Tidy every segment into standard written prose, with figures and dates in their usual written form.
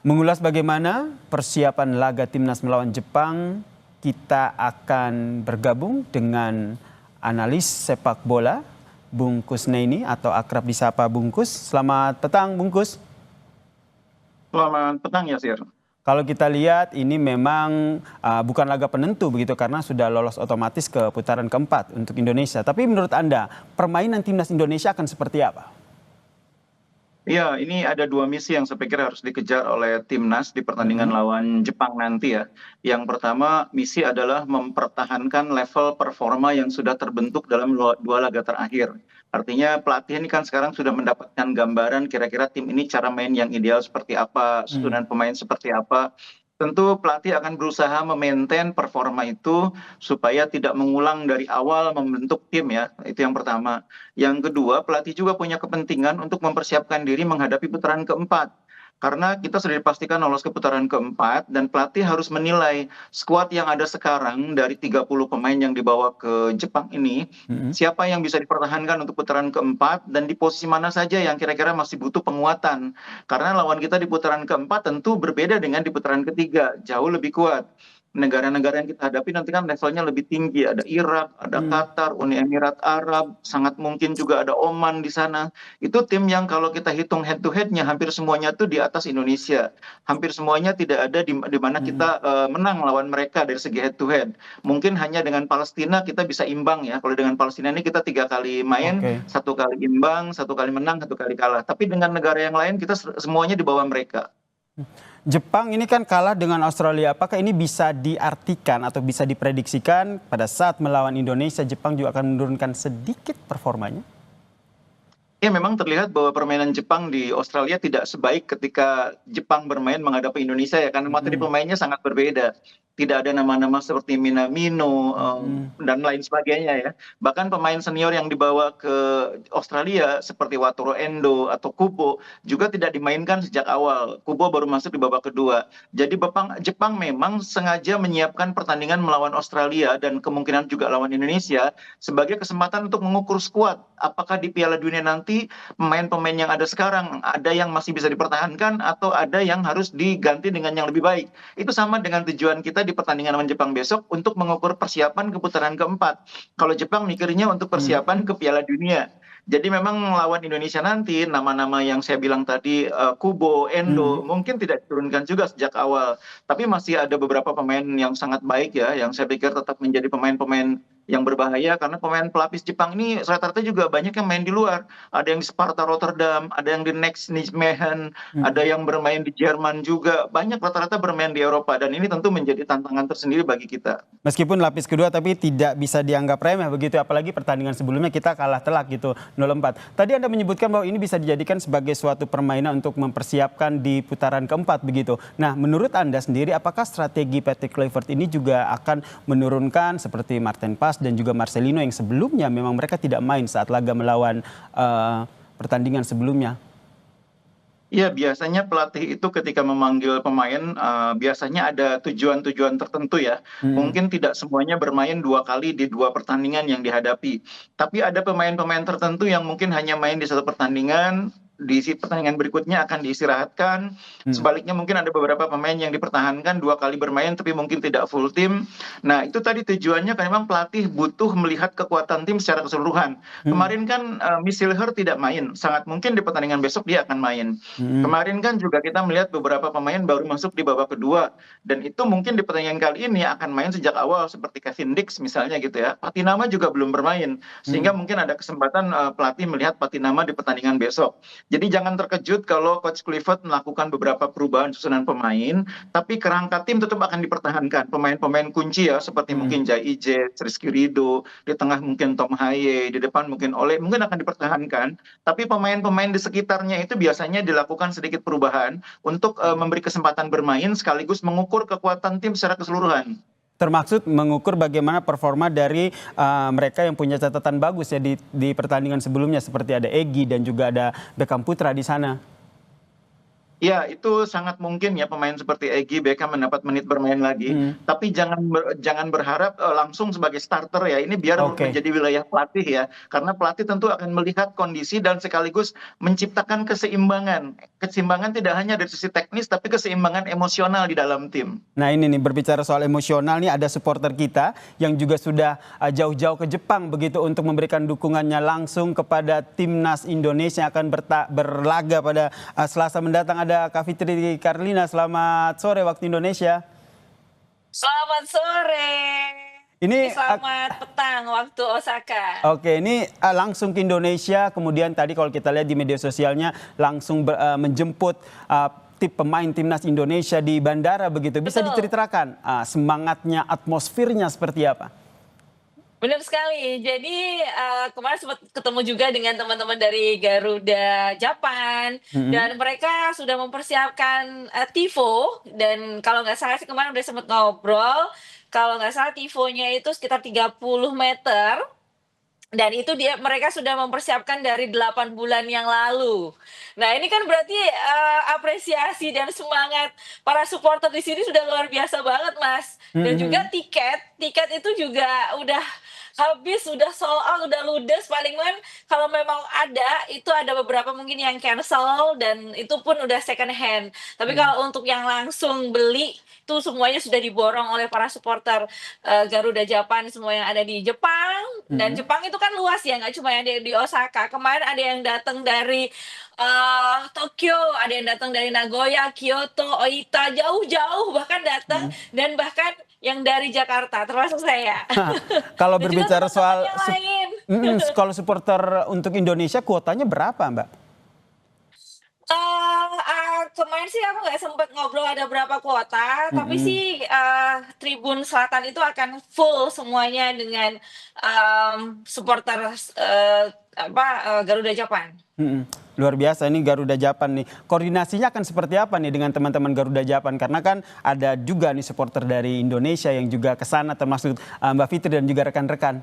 Mengulas bagaimana persiapan laga timnas melawan Jepang, kita akan bergabung dengan analis sepak bola Bung Kusnaini atau akrab disapa Bungkus. Selamat petang Bungkus. Selamat petang Yasir. Kalau kita lihat ini memang bukan laga penentu begitu karena sudah lolos otomatis ke putaran keempat untuk Indonesia. Tapi menurut Anda permainan timnas Indonesia akan seperti apa? Ya, ini ada dua misi yang saya pikir harus dikejar oleh timnas di pertandingan lawan Jepang nanti ya. Yang pertama misi adalah mempertahankan level performa yang sudah terbentuk dalam dua laga terakhir. Artinya pelatih ini kan sekarang sudah mendapatkan gambaran kira-kira tim ini cara main yang ideal seperti apa, susunan pemain seperti apa. Tentu pelatih akan berusaha memaintain performa itu supaya tidak mengulang dari awal membentuk tim ya. Itu yang pertama. Yang kedua, pelatih juga punya kepentingan untuk mempersiapkan diri menghadapi putaran keempat. Karena kita sudah dipastikan lolos ke putaran keempat dan pelatih harus menilai skuad yang ada sekarang dari 30 pemain yang dibawa ke Jepang ini, siapa yang bisa dipertahankan untuk putaran keempat dan di posisi mana saja yang kira-kira masih butuh penguatan. Karena lawan kita di putaran keempat tentu berbeda dengan di putaran ketiga, jauh lebih kuat. Negara-negara yang kita hadapi nanti kan levelnya lebih tinggi. Ada Irak, ada Qatar, Uni Emirat Arab, sangat mungkin juga ada Oman di sana. Itu tim yang kalau kita hitung head to head-nya hampir semuanya tuh di atas Indonesia. Hampir semuanya tidak ada di mana kita menang lawan mereka dari segi head to head. Mungkin hanya dengan Palestina kita bisa imbang ya. Kalau dengan Palestina ini kita 3 kali main, 1 kali imbang, 1 kali menang, 1 kali kalah. Tapi dengan negara yang lain kita semuanya di bawah mereka. Jepang ini kan kalah dengan Australia. Apakah ini bisa diartikan atau bisa diprediksikan pada saat melawan Indonesia, Jepang juga akan menurunkan sedikit performanya? Ya memang terlihat bahwa permainan Jepang di Australia tidak sebaik ketika Jepang bermain menghadapi Indonesia ya, karena materi pemainnya sangat berbeda. Tidak ada nama-nama seperti Minamino dan lain sebagainya ya. Bahkan pemain senior yang dibawa ke Australia seperti Wataru Endo atau Kubo juga tidak dimainkan sejak awal. Kubo baru masuk di babak kedua. Jadi Jepang memang sengaja menyiapkan pertandingan melawan Australia dan kemungkinan juga lawan Indonesia sebagai kesempatan untuk mengukur skuad. Apakah di Piala Dunia nanti pemain-pemain yang ada sekarang ada yang masih bisa dipertahankan atau ada yang harus diganti dengan yang lebih baik. Itu sama dengan tujuan kita di pertandingan lawan Jepang besok untuk mengukur persiapan ke putaran keempat. Kalau Jepang mikirnya untuk persiapan ke Piala Dunia. Jadi memang lawan Indonesia nanti nama-nama yang saya bilang tadi Kubo, Endo mungkin tidak diturunkan juga sejak awal. Tapi masih ada beberapa pemain yang sangat baik ya, yang saya pikir tetap menjadi pemain-pemain yang berbahaya karena pemain pelapis Jepang ini rata-rata juga banyak yang main di luar. Ada yang di Sparta Rotterdam, ada yang di Next Nijmegen, ada yang bermain di Jerman juga. Banyak rata-rata bermain di Eropa dan ini tentu menjadi tantangan tersendiri bagi kita. Meskipun lapis kedua tapi tidak bisa dianggap remeh begitu, apalagi pertandingan sebelumnya kita kalah telak gitu 0-4. Tadi Anda menyebutkan bahwa ini bisa dijadikan sebagai suatu permainan untuk mempersiapkan di putaran keempat begitu. Nah, menurut Anda sendiri apakah strategi Patrick Kluivert ini juga akan menurunkan seperti Martin Pas dan juga Marcelino yang sebelumnya memang mereka tidak main saat laga melawan pertandingan sebelumnya? Ya, biasanya pelatih itu ketika memanggil pemain biasanya ada tujuan-tujuan tertentu ya. Mungkin tidak semuanya bermain 2 kali di 2 pertandingan yang dihadapi. Tapi ada pemain-pemain tertentu yang mungkin hanya main di 1 pertandingan, di pertandingan berikutnya akan diistirahatkan. Sebaliknya mungkin ada beberapa pemain yang dipertahankan 2 kali bermain tapi mungkin tidak full tim. Nah itu tadi tujuannya kan memang pelatih butuh melihat kekuatan tim secara keseluruhan. Kemarin kan Misilher tidak main, sangat mungkin di pertandingan besok dia akan main. Kemarin kan juga kita melihat beberapa pemain baru masuk di babak kedua dan itu mungkin di pertandingan kali ini akan main sejak awal seperti Kevin Dix misalnya gitu ya. Patinama juga belum bermain sehingga mungkin ada kesempatan pelatih melihat Patinama di pertandingan besok. Jadi jangan terkejut kalau Coach Kluivert melakukan beberapa perubahan susunan pemain, tapi kerangka tim tetap akan dipertahankan. Pemain-pemain kunci ya seperti mungkin Jai Ije, Rizky Ridho, di tengah mungkin Tom Haye, di depan mungkin Ole, mungkin akan dipertahankan. Tapi pemain-pemain di sekitarnya itu biasanya dilakukan sedikit perubahan untuk memberi kesempatan bermain sekaligus mengukur kekuatan tim secara keseluruhan. Termaksud mengukur bagaimana performa dari mereka yang punya catatan bagus ya di pertandingan sebelumnya seperti ada Egy dan juga ada Beckham Putra di sana. Ya, itu sangat mungkin ya pemain seperti Egy, Beckham mendapat menit bermain lagi. Hmm, Tapi jangan berharap langsung sebagai starter ya. Ini biar oke. menjadi wilayah pelatih ya. Karena pelatih tentu akan melihat kondisi dan sekaligus menciptakan keseimbangan. Keseimbangan tidak hanya dari sisi teknis, tapi keseimbangan emosional di dalam tim. Nah ini nih berbicara soal emosional nih ada supporter kita yang juga sudah jauh-jauh ke Jepang begitu untuk memberikan dukungannya langsung kepada timnas Indonesia yang akan berlaga pada Selasa mendatang. Ada Kak Fitri Karlina, selamat sore waktu Indonesia. Selamat sore. Ini Ini selamat petang waktu Osaka. oke, ini langsung ke Indonesia, kemudian tadi kalau kita lihat di media sosialnya langsung menjemput tim pemain timnas Indonesia di bandara begitu. Bisa Betul, diceritakan semangatnya, atmosfernya seperti apa? benar sekali. Jadi kemarin sempat ketemu juga dengan teman-teman dari Garuda Japan Mm-mm. dan mereka sudah mempersiapkan tifo dan kalau nggak salah sih kemarin udah sempat ngobrol. Kalau nggak salah tifonya itu sekitar 30 meter. Dan itu mereka sudah mempersiapkan dari 8 bulan yang lalu. Nah, ini kan berarti, apresiasi dan semangat para supporter di sini sudah luar biasa banget, Mas. Dan juga Mhm. tiket itu juga udah habis, udah sold out, udah ludes, palingan kalau memang ada, itu ada beberapa mungkin yang cancel dan itu pun udah second hand. Tapi Mhm. kalau untuk yang langsung beli, itu semuanya sudah diborong oleh para supporter, Garuda Japan semua yang ada di Jepang, dan Mhm. Jepang itu kan luas ya, nggak cuma yang di Osaka. Kemarin ada yang datang dari Tokyo, ada yang datang dari Nagoya, Kyoto, Oita, jauh-jauh bahkan datang Mhm. dan bahkan yang dari Jakarta, termasuk saya. Kalau Dan juga berbicara teman-teman soal yang lain. kalau supporter untuk Indonesia kuotanya berapa, Mbak? Kemarin sih aku nggak sempet ngobrol ada berapa kuota, tapi Mhm. sih, Tribun Selatan itu akan full semuanya dengan, supporter, Garuda Japan. Mhm. Luar biasa ini Garuda Japan nih. Koordinasinya akan seperti apa nih dengan teman-teman Garuda Japan? Karena kan ada juga nih supporter dari Indonesia yang juga ke sana termasuk Mbak Fitri dan juga rekan-rekan.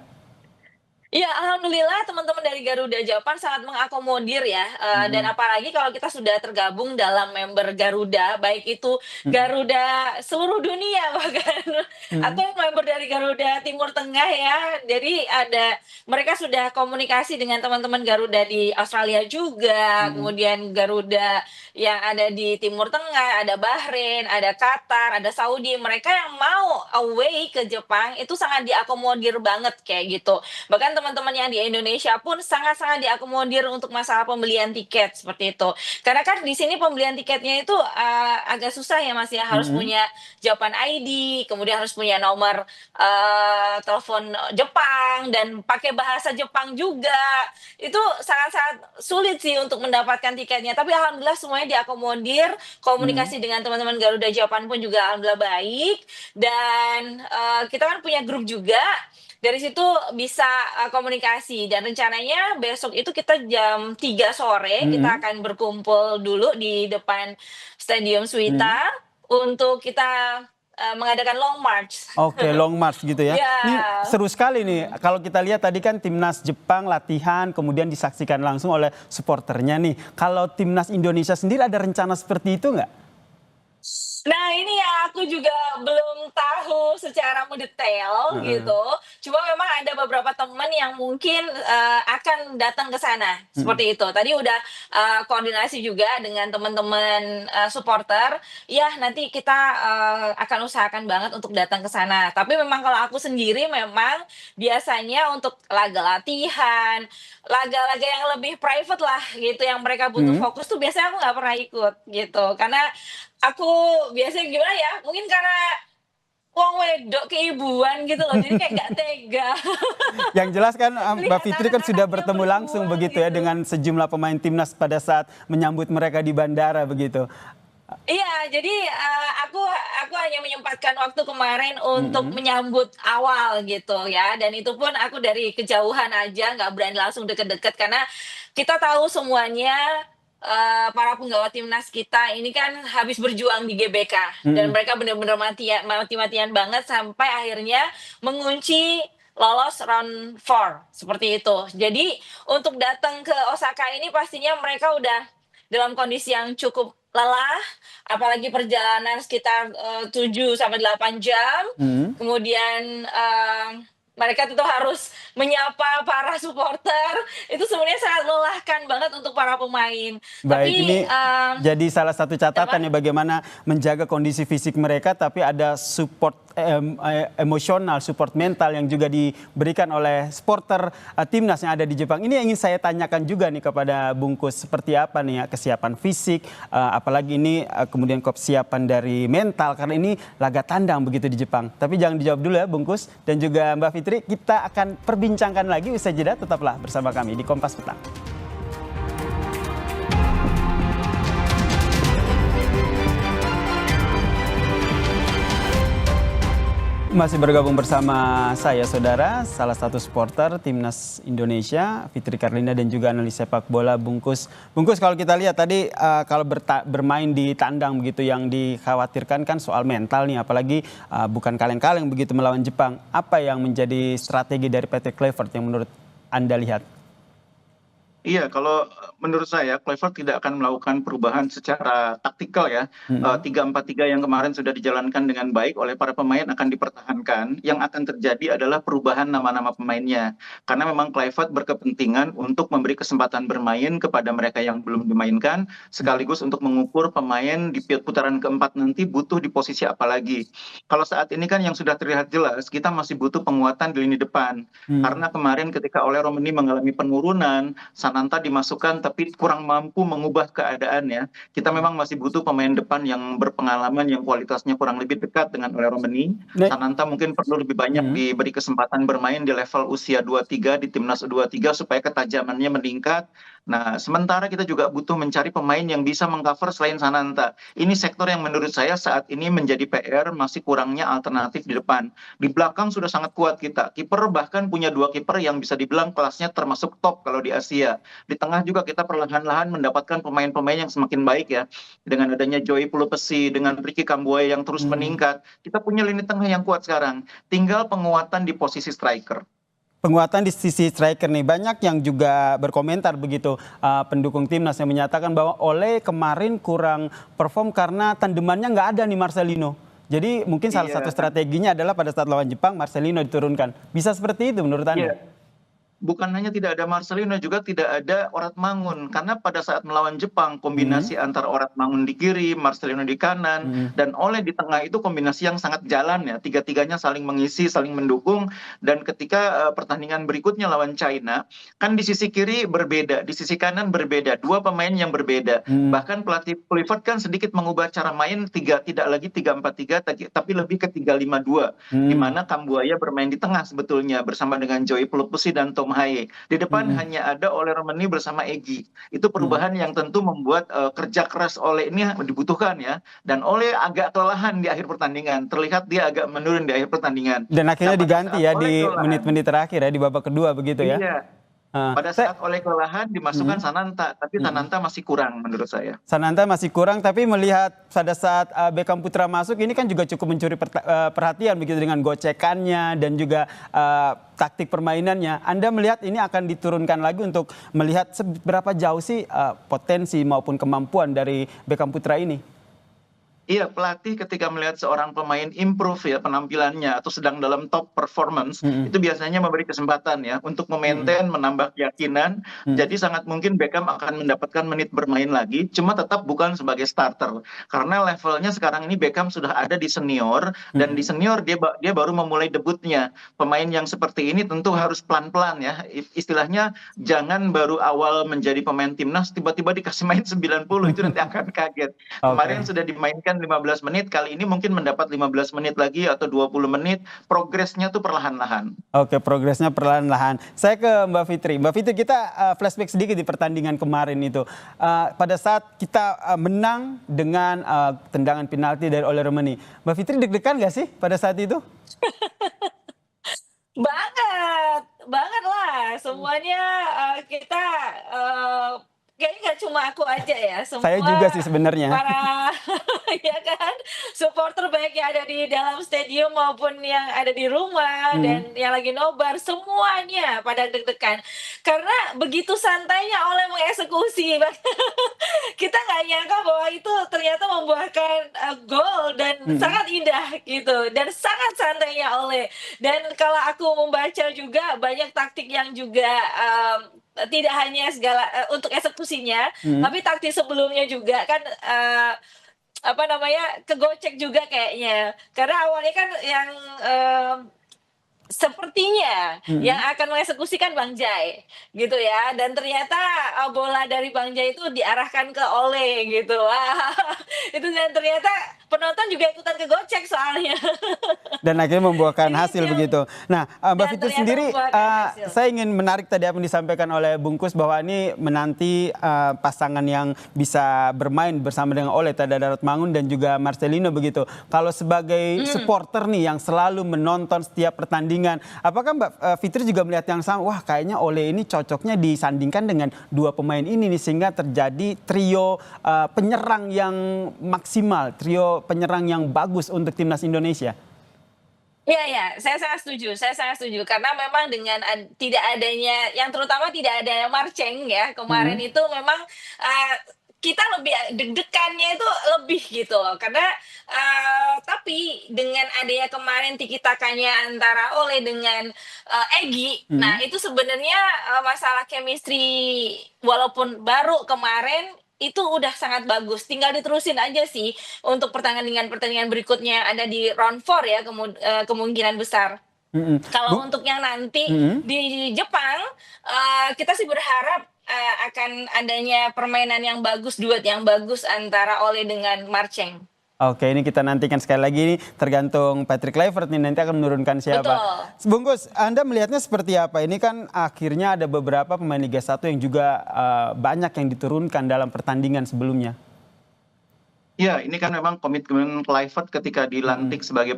Iya, alhamdulillah teman-teman dari Garuda Japan sangat mengakomodir ya, dan Mhm. apalagi kalau kita sudah tergabung dalam member Garuda, baik itu Mhm. Garuda seluruh dunia bahkan, Mhm. atau member dari Garuda Timur Tengah ya. Jadi mereka sudah komunikasi dengan teman-teman Garuda di Australia juga, Mhm. kemudian Garuda yang ada di Timur Tengah, ada Bahrain, ada Qatar, ada Saudi. Mereka yang mau away ke Jepang itu sangat diakomodir banget kayak gitu. Bahkan teman-teman yang di Indonesia pun sangat-sangat diakomodir untuk masalah pembelian tiket seperti itu. Karena kan di sini pembelian tiketnya itu agak susah ya Mas ya, harus Mhm. punya Japan ID, kemudian harus punya nomor telepon Jepang dan pakai bahasa Jepang juga. Itu sangat-sangat sulit sih untuk mendapatkan tiketnya. Tapi alhamdulillah semuanya diakomodir, Mhm. komunikasi dengan teman-teman Garuda Japan pun juga alhamdulillah baik dan kita kan punya grup juga dari situ bisa, komunikasi dan rencananya besok itu kita jam 3 sore kita Mhm. akan berkumpul dulu di depan Stadium Mhm. Suita untuk kita, mengadakan long march. Oke, long march gitu ya. Iya, Ini seru sekali nih. mhm. Kalau kita lihat tadi kan timnas Jepang latihan, kemudian disaksikan langsung oleh supporternya nih. Kalau timnas Indonesia sendiri ada rencana seperti itu nggak? Nah, ini yang aku juga belum tahu secara mendetail Heeh. gitu. Cuma memang ada beberapa teman yang mungkin, akan datang ke sana, Mhm. seperti itu. Tadi udah, koordinasi juga dengan teman-teman, supporter, "Ya nanti kita, akan usahakan banget untuk datang ke sana." Tapi memang kalau aku sendiri memang biasanya untuk laga latihan, laga-laga yang lebih private lah gitu, yang mereka butuh Mhm. fokus tuh biasanya aku nggak pernah ikut, gitu. Karena aku biasanya gimana ya, mungkin karena wong wedok keibuan gitu loh, jadi kayak nggak tega Yang jelas kan Mbak melihat Fitri kan sudah anak-anaknya bertemu langsung berjuang begitu ya gitu. dengan sejumlah pemain timnas pada saat menyambut mereka di bandara begitu. Iya, jadi, aku hanya menyempatkan waktu kemarin untuk Mhm. menyambut awal gitu ya, dan itu pun aku dari kejauhan aja, nggak berani langsung deket-deket karena kita tahu semuanya, para penggawa timnas kita ini kan habis berjuang di GBK dan Mhm. mereka benar-benar mati-matian banget sampai akhirnya mengunci lolos round 4, seperti itu. Jadi untuk datang ke Osaka ini pastinya mereka udah dalam kondisi yang cukup lelah, apalagi perjalanan sekitar 7 sampai 8 jam. Mhm. Kemudian mereka tentu harus menyapa para supporter, itu sebenarnya sangat melelahkan banget untuk para pemain. Baik, Tapi, ini jadi salah satu apa? catatan ya bagaimana menjaga kondisi fisik mereka, tapi ada support emosional, support mental yang juga diberikan oleh supporter timnas yang ada di Jepang. Ini yang ingin saya tanyakan juga nih kepada Bungkus, seperti apa nih ya kesiapan fisik, apalagi ini kemudian kesiapan dari mental, karena ini laga tandang begitu di Jepang. Tapi jangan dijawab dulu ya Bungkus dan juga Mbak Fitri, kita akan perbincangkan lagi usai jeda, tetaplah bersama kami di Kompas Petang. Masih bergabung bersama saya saudara, salah satu supporter Timnas Indonesia, Fitri Karlina, dan juga analis sepak bola Bungkus. Bungkus, kalau kita lihat tadi kalau bermain di tandang begitu yang dikhawatirkan kan soal mental nih, apalagi bukan kaleng-kaleng begitu melawan Jepang. Apa yang menjadi strategi dari PT Kluivert yang menurut Anda lihat? Iya, kalau menurut saya Kluivert tidak akan melakukan perubahan secara taktikal ya. 3-4-3 yang kemarin sudah dijalankan dengan baik oleh para pemain akan dipertahankan. Yang akan terjadi adalah perubahan nama-nama pemainnya. Karena memang Kluivert berkepentingan untuk memberi kesempatan bermain kepada mereka yang belum dimainkan, sekaligus untuk mengukur pemain di putaran keempat nanti butuh di posisi apa lagi. Kalau saat ini kan yang sudah terlihat jelas, kita masih butuh penguatan di lini depan. Karena kemarin ketika Ole Romeni mengalami penurunan, Sananta dimasukkan tapi kurang mampu mengubah keadaannya. Kita memang masih butuh pemain depan yang berpengalaman, yang kualitasnya kurang lebih dekat dengan Ole Romeni. Sananta mungkin perlu lebih banyak diberi kesempatan bermain di level usia 23 di timnas U23 supaya ketajamannya meningkat. Nah, sementara kita juga butuh mencari pemain yang bisa mengcover selain Sananta. Ini sektor yang menurut saya saat ini menjadi PR, masih kurangnya alternatif di depan. Di belakang sudah sangat kuat kita. Kiper bahkan punya 2 kiper yang bisa dibilang kelasnya termasuk top kalau di Asia. Di tengah juga kita perlahan-lahan mendapatkan pemain-pemain yang semakin baik ya. Dengan adanya Joy Pulupesi, dengan Ricky Kambuaya yang terus meningkat. Kita punya lini tengah yang kuat sekarang. Tinggal penguatan di posisi striker. Penguatan di sisi striker nih, banyak yang juga berkomentar begitu, pendukung timnas yang menyatakan bahwa Ole kemarin kurang perform karena tandemannya nggak ada nih Marcelino. Jadi mungkin salah satu strateginya adalah pada saat lawan Jepang Marcelino diturunkan. Bisa seperti itu menurut Anda? Bukan hanya tidak ada Marcelino, juga tidak ada Orat Mangun. Karena pada saat melawan Jepang, kombinasi antara Orat Mangun di kiri, Marcelino di kanan, dan Ole di tengah itu kombinasi yang sangat jalan ya. Tiga-tiganya saling mengisi, saling mendukung. Dan ketika pertandingan berikutnya lawan China, kan di sisi kiri berbeda, di sisi kanan berbeda. 2 pemain yang berbeda. Bahkan pelatih Kluivert kan sedikit mengubah cara main, tidak lagi 3-4-3, tapi lebih ke 3-5-2. Di mana Kambuaya bermain di tengah sebetulnya, bersama dengan Joy Pulupesi dan Tom Haye. Di depan hanya ada Ole Romeni bersama Egy. Itu perubahan yang tentu membuat kerja keras Ole ini dibutuhkan ya. Dan Ole agak kelelahan di akhir pertandingan. Terlihat dia agak menurun di akhir pertandingan. Dan akhirnya diganti ya di menit-menit terakhir ya, di babak kedua begitu ya. Iya. Pada saat Ole kelelahan dimasukkan Sananta, tapi Sananta masih kurang menurut saya. Sananta masih kurang, tapi melihat pada saat Beckham Putra masuk ini kan juga cukup mencuri perhatian begitu dengan gocekannya dan juga taktik permainannya. Anda melihat ini akan diturunkan lagi untuk melihat seberapa jauh sih potensi maupun kemampuan dari Beckham Putra ini? Iya, pelatih ketika melihat seorang pemain improve ya penampilannya atau sedang dalam top performance, itu biasanya memberi kesempatan ya untuk memaintain, menambah keyakinan. Jadi sangat mungkin Beckham akan mendapatkan menit bermain lagi, cuma tetap bukan sebagai starter. Karena levelnya sekarang ini Beckham sudah ada di senior, dan di senior dia baru memulai debutnya. Pemain yang seperti ini tentu harus pelan-pelan ya. Istilahnya jangan baru awal menjadi pemain timnas tiba-tiba dikasih main 90, itu nanti akan kaget. Kemarin sudah dimainkan 15 menit, kali ini mungkin mendapat 15 menit lagi atau 20 menit, progresnya tuh perlahan-lahan. Oke, progresnya perlahan-lahan. Saya ke Mbak Fitri. Mbak Fitri, kita flashback sedikit di pertandingan kemarin itu. Pada saat kita menang dengan tendangan penalti dari Ole Romeni. Mbak Fitri deg-degan nggak sih pada saat itu? Banget, banget lah. Semuanya kita kayaknya nggak cuma aku aja ya. Saya juga sih sebenarnya. Para ya kan? Supporter baik yang ada di dalam stadium maupun yang ada di rumah Mhm. dan yang lagi nobar, semuanya pada deg-degan. Karena begitu santainya Ole mengeksekusi, kita nggak nyangka bahwa itu ternyata membuahkan, gol dan Mhm. sangat indah gitu, dan sangat santainya Ole. Dan kalau aku membaca juga banyak taktik yang juga, tidak hanya untuk eksekusinya, Mhm. tapi taktik sebelumnya juga kan, apa namanya, kegocek juga kayaknya. Karena awalnya kan yang, sepertinya yang Mhm. akan mengeksekusi kan Bang Jai, gitu ya, dan ternyata, bola dari Bang Jai itu diarahkan ke Ole gitu. Wah, itu dan ternyata penonton juga ikutan kegocek soalnya. Dan akhirnya membuahkan Jadi itu hasil yang begitu. Nah, Mbak dan Fitri ternyata sendiri, membuahkan hasil. saya ingin menarik tadi apa yang disampaikan oleh Bungkus bahwa ini menanti pasangan yang bisa bermain bersama dengan Ole, Tada Mangun dan juga Marcelino begitu. Kalau sebagai Mhm. supporter nih yang selalu menonton setiap pertandingan, apakah Mbak Fitri juga melihat yang sama? Wah, kayaknya Ole ini cocoknya disandingkan dengan dua pemain ini nih sehingga terjadi trio penyerang yang maksimal, trio penyerang yang bagus untuk timnas Indonesia. Iya iya, saya sangat setuju karena memang dengan tidak adanya yang terutama tidak adanya Marceng ya, kemarin Mhm. itu memang, kita lebih deg-degannya itu lebih gitu loh karena, tapi dengan adanya kemarin tiki-takanya antara Ole dengan, Egy, nah Mhm. itu sebenarnya, masalah chemistry walaupun baru kemarin, itu udah sangat bagus, tinggal diterusin aja sih untuk pertandingan-pertandingan berikutnya yang ada di round 4 ya kemungkinan besar. Mhm. Kalau untuk yang nanti Mhm. di Jepang, kita sih berharap, akan adanya permainan yang bagus, duet yang bagus antara Ole dengan Marceng. Oke, ini kita nantikan sekali lagi nih tergantung Patrick Kluivert nih nanti akan menurunkan siapa. Betul. Bungkus, Anda melihatnya seperti apa? Ini kan akhirnya ada beberapa pemain Liga 1 yang juga banyak yang diturunkan dalam pertandingan sebelumnya. Ya, ini kan memang komitmen Kluivert ketika Mhm. dilantik sebagai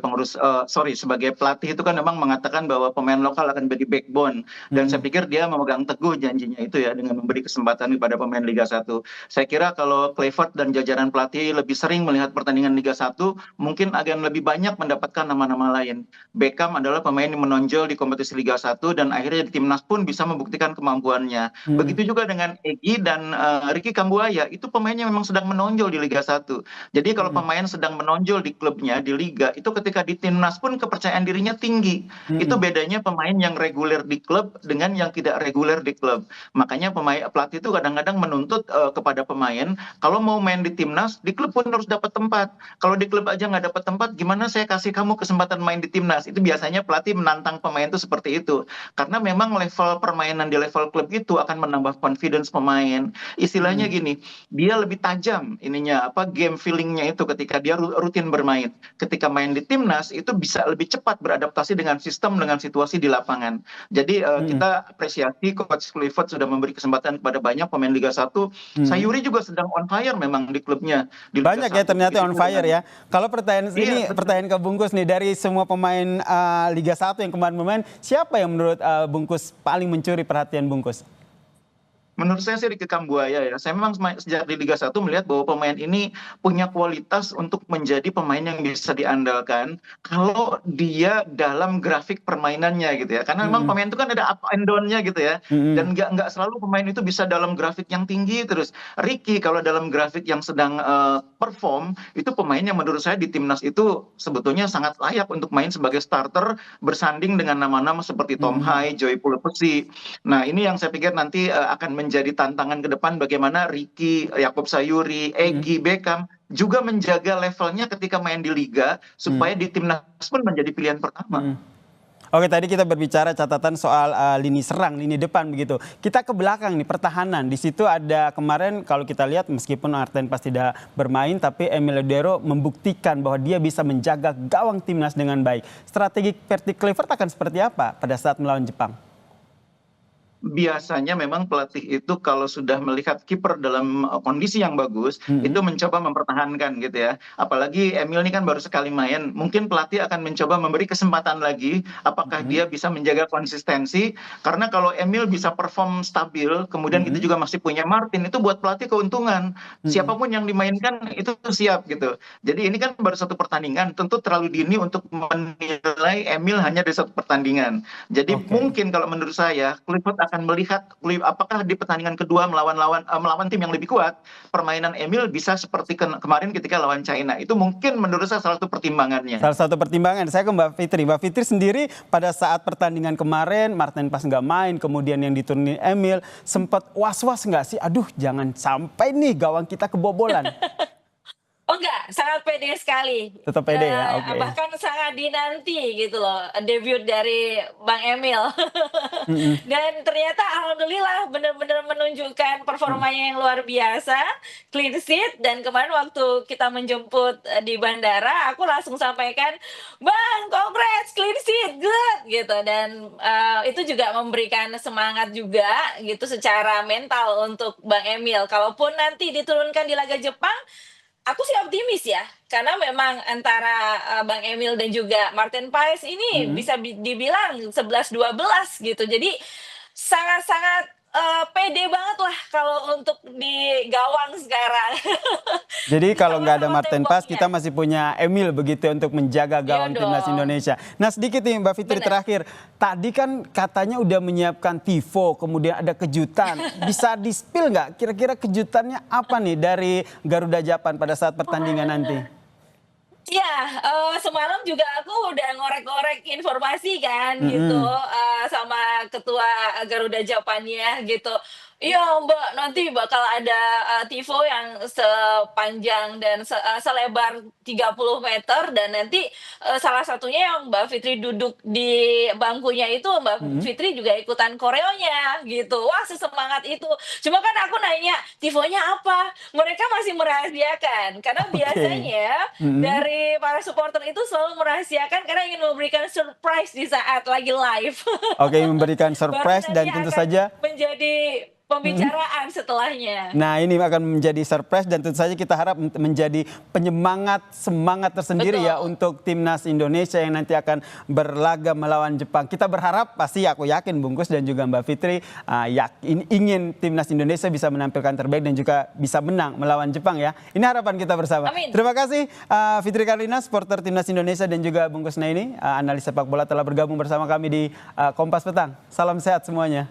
sebagai pelatih itu kan memang mengatakan bahwa pemain lokal akan menjadi backbone. Dan saya Mhm. pikir dia memegang teguh janjinya itu ya dengan memberi kesempatan kepada pemain Liga 1. Saya kira kalau Kluivert dan jajaran pelatih lebih sering melihat pertandingan Liga 1, mungkin akan lebih banyak mendapatkan nama-nama lain. Beckham adalah pemain yang menonjol di kompetisi Liga 1 dan akhirnya di timnas pun bisa membuktikan kemampuannya. Mhm. Begitu juga dengan Egy dan Ricky Kambuaya, itu pemainnya memang sedang menonjol di Liga 1. Jadi kalau Mhm. pemain sedang menonjol di klubnya, di liga, itu ketika di timnas pun kepercayaan dirinya tinggi. Itu Mhm. bedanya pemain yang reguler di klub dengan yang tidak reguler di klub. Makanya pelatih itu kadang-kadang menuntut kepada pemain, kalau mau main di timnas, di klub pun harus dapat tempat. Kalau di klub aja nggak dapat tempat, gimana saya kasih kamu kesempatan main di timnas? Itu biasanya pelatih menantang pemain itu seperti itu. Karena memang level permainan di level klub itu akan menambah confidence pemain. Istilahnya Mhm. gini, dia lebih tajam ininya apa game feelingnya itu ketika dia rutin bermain. Ketika main di timnas itu bisa lebih cepat beradaptasi dengan sistem dengan situasi di lapangan. Jadi Mhm. kita apresiasi Coach Kluivert sudah memberi kesempatan kepada banyak pemain Liga 1. Mhm. Sayuri juga sedang on fire memang di klubnya di Liga Banyak ya 1. ternyata Begitu on juga fire dengan ya. Kalau pertanyaan iya ini betul. pertanyaan ke Bungkus nih dari semua pemain Liga 1 yang kemarin bermain, siapa yang menurut Bungkus paling mencuri perhatian Bungkus? Menurut saya sih Ricky Kambuaya ya. Saya memang sejak di Liga 1 melihat bahwa pemain ini punya kualitas untuk menjadi pemain yang bisa diandalkan kalau dia dalam grafik permainannya gitu ya. Karena memang Mhm. pemain itu kan ada up and down-nya gitu ya. Mhm. Dan nggak selalu pemain itu bisa dalam grafik yang tinggi terus. Ricky kalau dalam grafik yang sedang perform, itu pemain yang menurut saya di timnas itu sebetulnya sangat layak untuk main sebagai starter bersanding dengan nama-nama seperti Tom Mhm. Hai, Joy Pulpesi. Nah, ini yang saya pikir nanti akan menjadi tantangan ke depan bagaimana Ricky, Yakob Sayuri, Mhm. Egy, Beckham juga menjaga levelnya ketika main di liga Mhm. supaya di timnas pun menjadi pilihan pertama. Mhm. Oke, tadi kita berbicara catatan soal lini serang, lini depan begitu. Kita ke belakang nih, pertahanan. Di situ ada kemarin kalau kita lihat meskipun Arten pas tidak bermain, tapi Emil Ledero membuktikan bahwa dia bisa menjaga gawang timnas dengan baik. Strategi Patrick Kluivert akan seperti apa pada saat melawan Jepang? biasanya memang pelatih itu kalau sudah melihat kiper dalam kondisi yang bagus, itu Mhm, mencoba mempertahankan gitu ya. Apalagi Emil ini kan baru sekali main, mungkin pelatih akan mencoba memberi kesempatan lagi, apakah mhm, dia bisa menjaga konsistensi. Karena kalau Emil bisa perform stabil, kemudian kita mhm, juga masih punya Martin, itu buat pelatih keuntungan. mhm. Siapapun yang dimainkan itu siap gitu. Jadi ini kan baru satu pertandingan, tentu terlalu dini untuk menilai Emil hanya dari satu pertandingan. Jadi Oke. mungkin kalau menurut saya Clifford akan melihat apakah di pertandingan kedua melawan tim yang lebih kuat, permainan Emil bisa seperti kemarin ketika lawan China. Itu mungkin menurut saya salah satu pertimbangannya. Salah satu pertimbangan, saya ke Mbak Fitri. Mbak Fitri sendiri pada saat pertandingan kemarin, Martin pas nggak main, kemudian yang diturunin Emil, sempat was-was nggak sih? Aduh, jangan sampai nih gawang kita kebobolan. Oh enggak, sangat pede sekali. Tetap pede ya, oke. Bahkan sangat dinanti gitu loh, debut dari Bang Emil. Mhm, Dan ternyata alhamdulillah benar-benar menunjukkan mhm. performanya yang luar biasa, clean sheet, dan kemarin waktu kita menjemput, di bandara, aku langsung sampaikan, "Bang, congrats, clean sheet, good!" Gitu. Dan, itu juga memberikan semangat juga gitu secara mental untuk Bang Emil. Kalaupun nanti diturunkan di laga Jepang, aku sih optimis ya, karena memang antara, Bang Emil dan juga Martin Paes ini Mhm. bisa dibilang 11-12 gitu. Jadi sangat-sangat, pede banget lah kalau untuk di gawang sekarang. Jadi kalau nggak ada Sama-sama Martin Paes, kita temboknya. masih punya Emil begitu ya, untuk menjaga Iya gawang timnas dong, Indonesia. Nah sedikit nih Mbak Fitri bener. terakhir, tadi kan katanya udah menyiapkan tifo, kemudian ada kejutan. Bisa di-spill nggak kira-kira kejutannya apa nih dari Garuda Japan pada saat pertandingan nanti? Iya, semalam juga aku udah ngorek-ngorek informasi kan gitu, Mhm, sama ketua Garuda Japannya gitu. "Iya Mbak, nanti bakal ada, tifo yang sepanjang dan selebar 30 meter dan nanti, salah satunya yang Mbak Fitri duduk di bangkunya itu Mbak mhm. Fitri juga ikutan koreonya," gitu. Wah, sesemangat itu. Cuma kan aku nanya, "Tifonya apa?" Mereka masih merahasiakan, karena Oke. biasanya Mhm. dari para supporter itu selalu merahasiakan karena ingin memberikan surprise di saat lagi live. Oke, memberikan Baru surprise nanti dan tentu akan saja menjadi mhm. pembicaraan setelahnya. Nah ini akan menjadi surprise dan tentu saja kita harap menjadi semangat tersendiri ya Betul. untuk timnas Indonesia yang nanti akan berlaga melawan Jepang. Kita berharap pasti aku yakin Bungkus dan juga Mbak Fitri ingin timnas Indonesia bisa menampilkan terbaik dan juga bisa menang melawan Jepang ya. Ini harapan kita bersama. Amin. Terima kasih Fitri Karlina, supporter timnas Indonesia dan juga Bungkus Naini, analis sepak bola telah bergabung bersama kami di Kompas Petang. Salam sehat semuanya.